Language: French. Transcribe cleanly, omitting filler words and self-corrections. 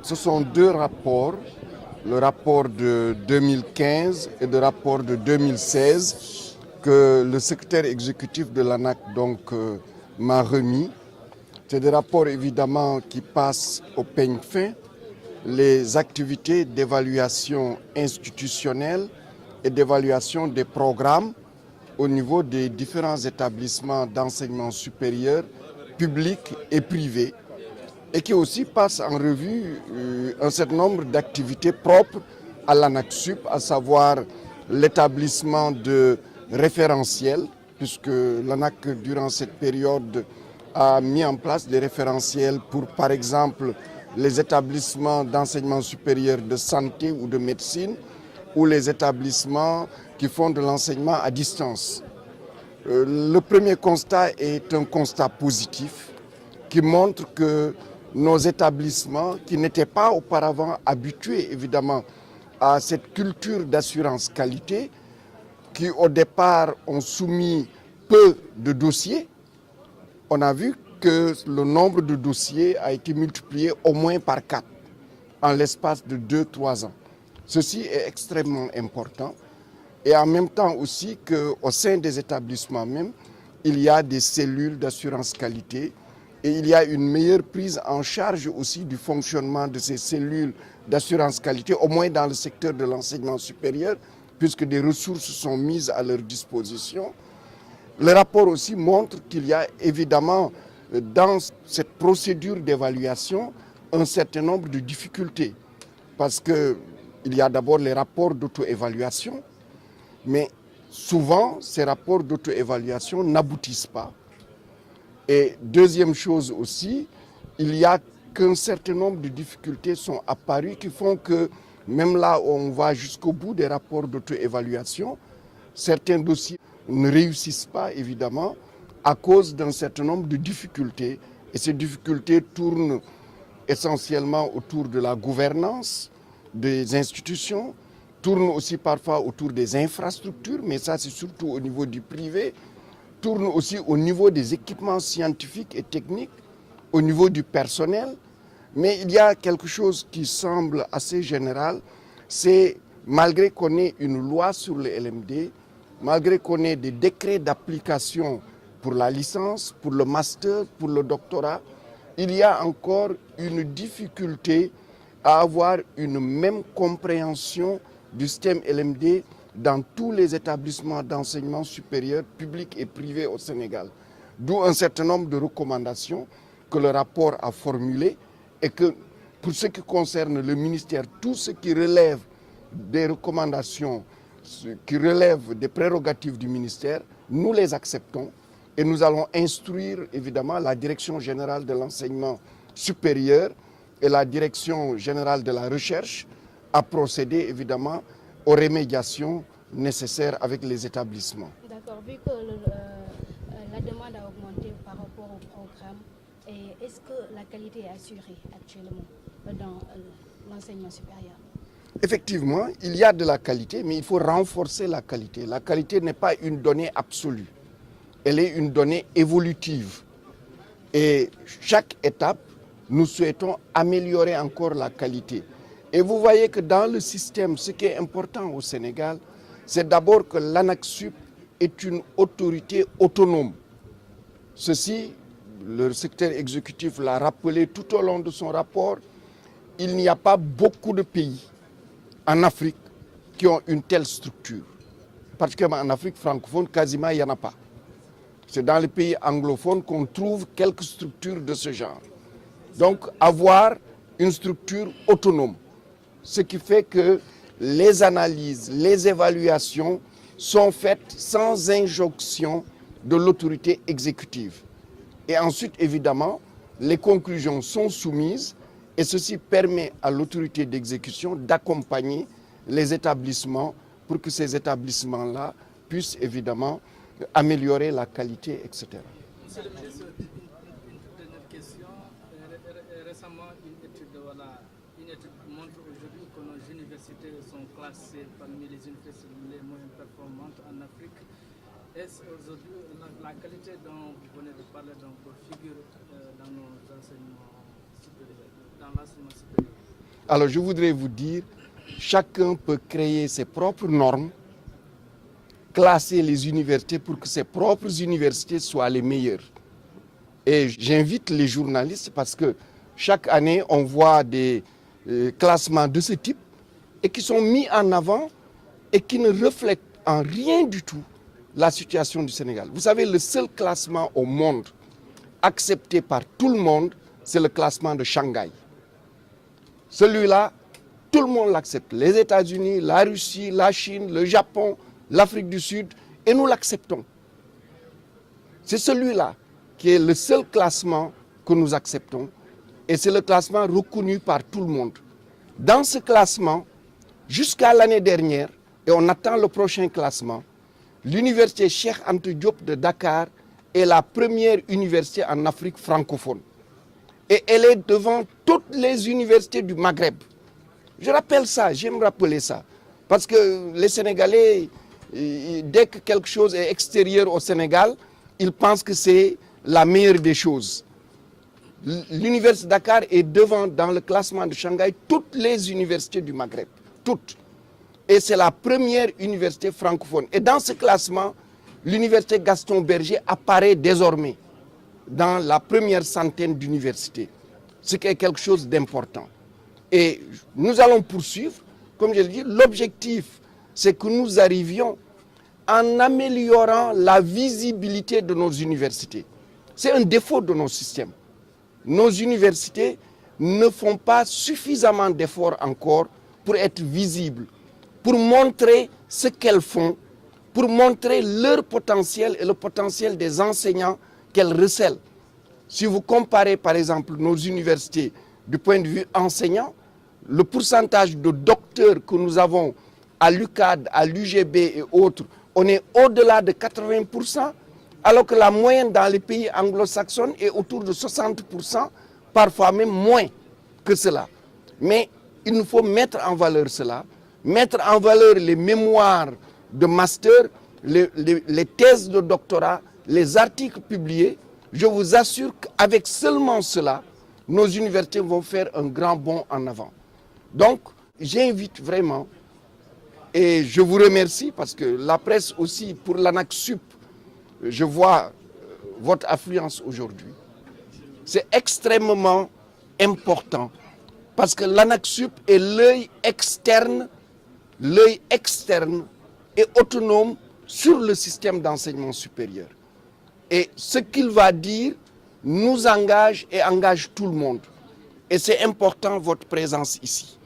ce sont deux rapports, le rapport de 2015 et le rapport de 2016 que le secrétaire exécutif de l'ANAQ m'a remis. C'est des rapports évidemment qui passent au peigne fin les activités d'évaluation institutionnelle et d'évaluation des programmes au niveau des différents établissements d'enseignement supérieur, publics et privés, et qui aussi passe en revue un certain nombre d'activités propres à l'ANAQ-Sup, à savoir l'établissement de référentiels, puisque l'ANAQ, durant cette période, a mis en place des référentiels pour, par exemple, les établissements d'enseignement supérieur de santé ou de médecine, ou les établissements qui font de l'enseignement à distance. Le premier constat est un constat positif qui montre que nos établissements, qui n'étaient pas auparavant habitués évidemment à cette culture d'assurance qualité, qui au départ ont soumis peu de dossiers, on a vu que le nombre de dossiers a été multiplié au moins par 4 en l'espace de 2-3 ans. Ceci est extrêmement important. Et en même temps aussi qu'au sein des établissements même, il y a des cellules d'assurance qualité et il y a une meilleure prise en charge aussi du fonctionnement de ces cellules d'assurance qualité, au moins dans le secteur de l'enseignement supérieur, puisque des ressources sont mises à leur disposition. Le rapport aussi montre qu'il y a évidemment dans cette procédure d'évaluation un certain nombre de difficultés, parce qu'il y a d'abord les rapports d'auto-évaluation, mais souvent, ces rapports d'auto-évaluation n'aboutissent pas. Et deuxième chose aussi, il y a qu'un certain nombre de difficultés sont apparues qui font que même là où on va jusqu'au bout des rapports d'auto-évaluation, certains dossiers ne réussissent pas évidemment à cause d'un certain nombre de difficultés. Et ces difficultés tournent essentiellement autour de la gouvernance des institutions, tourne aussi parfois autour des infrastructures, mais ça c'est surtout au niveau du privé, tourne aussi au niveau des équipements scientifiques et techniques, au niveau du personnel. Mais il y a quelque chose qui semble assez général, c'est malgré qu'on ait une loi sur le LMD, malgré qu'on ait des décrets d'application pour la licence, pour le master, pour le doctorat, il y a encore une difficulté à avoir une même compréhension du système LMD dans tous les établissements d'enseignement supérieur, publics et privés au Sénégal. D'où un certain nombre de recommandations que le rapport a formulées et que pour ce qui concerne le ministère, tout ce qui relève des recommandations, ce qui relève des prérogatives du ministère, nous les acceptons et nous allons instruire évidemment la Direction générale de l'enseignement supérieur et la Direction générale de la recherche à procéder évidemment aux remédiations nécessaires avec les établissements. D'accord, vu que la demande a augmenté par rapport au programme, est-ce que la qualité est assurée actuellement dans l'enseignement supérieur? Effectivement, il y a de la qualité, mais il faut renforcer la qualité. La qualité n'est pas une donnée absolue, elle est une donnée évolutive. Et chaque étape, nous souhaitons améliorer encore la qualité. Et vous voyez que dans le système, ce qui est important au Sénégal, c'est d'abord que l'ANAQ-Sup est une autorité autonome. Ceci, le secrétaire exécutif l'a rappelé tout au long de son rapport, il n'y a pas beaucoup de pays en Afrique qui ont une telle structure. Particulièrement en Afrique francophone, quasiment il n'y en a pas. C'est dans les pays anglophones qu'on trouve quelques structures de ce genre. Donc avoir une structure autonome, ce qui fait que les analyses, les évaluations sont faites sans injonction de l'autorité exécutive. Et ensuite, évidemment, les conclusions sont soumises et ceci permet à l'autorité d'exécution d'accompagner les établissements pour que ces établissements-là puissent évidemment améliorer la qualité, etc. Monsieur le ministre, une dernière question. Récemment, une étude montre aujourd'hui que nos universités sont classées parmi les universités les moins performantes en Afrique. Est-ce aujourd'hui la qualité dont vous venez de parler figure dans nos enseignements supérieurs, dans l'enseignement supérieur? Alors je voudrais vous dire, chacun peut créer ses propres normes, classer les universités pour que ses propres universités soient les meilleures. Et j'invite les journalistes parce que chaque année, on voit des classements de ce type et qui sont mis en avant et qui ne reflètent en rien du tout la situation du Sénégal. Vous savez, le seul classement au monde accepté par tout le monde, c'est le classement de Shanghai. Celui-là, tout le monde l'accepte. Les États-Unis, la Russie, la Chine, le Japon, l'Afrique du Sud, et nous l'acceptons. C'est celui-là qui est le seul classement que nous acceptons, et c'est le classement reconnu par tout le monde. Dans ce classement, jusqu'à l'année dernière, et on attend le prochain classement, l'université Cheikh Anta Diop de Dakar est la première université en Afrique francophone. Et elle est devant toutes les universités du Maghreb. Je rappelle ça, j'aime rappeler ça. Parce que les Sénégalais, dès que quelque chose est extérieur au Sénégal, ils pensent que c'est la meilleure des choses. L'université de Dakar est devant, dans le classement de Shanghai, toutes les universités du Maghreb. Toutes. Et c'est la première université francophone. Et dans ce classement, l'université Gaston Berger apparaît désormais dans la première centaine d'universités, ce qui est quelque chose d'important. Et nous allons poursuivre, comme je l'ai dit, l'objectif, c'est que nous arrivions en améliorant la visibilité de nos universités. C'est un défaut de nos systèmes. Nos universités ne font pas suffisamment d'efforts encore pour être visibles, pour montrer ce qu'elles font, pour montrer leur potentiel et le potentiel des enseignants qu'elles recèlent. Si vous comparez par exemple nos universités du point de vue enseignant, le pourcentage de docteurs que nous avons à l'UCAD, à l'UGB et autres, on est au-delà de 80%, alors que la moyenne dans les pays anglo-saxons est autour de 60%, parfois même moins que cela. Mais il nous faut mettre en valeur cela, mettre en valeur les mémoires de master, les thèses de doctorat, les articles publiés. Je vous assure qu'avec seulement cela, nos universités vont faire un grand bond en avant. Donc, j'invite vraiment, et je vous remercie parce que la presse aussi, pour l'ANAQ-Sup, je vois votre affluence aujourd'hui. C'est extrêmement important parce que l'ANAQ-Sup est l'œil externe et autonome sur le système d'enseignement supérieur. Et ce qu'il va dire nous engage et engage tout le monde. Et c'est important votre présence ici.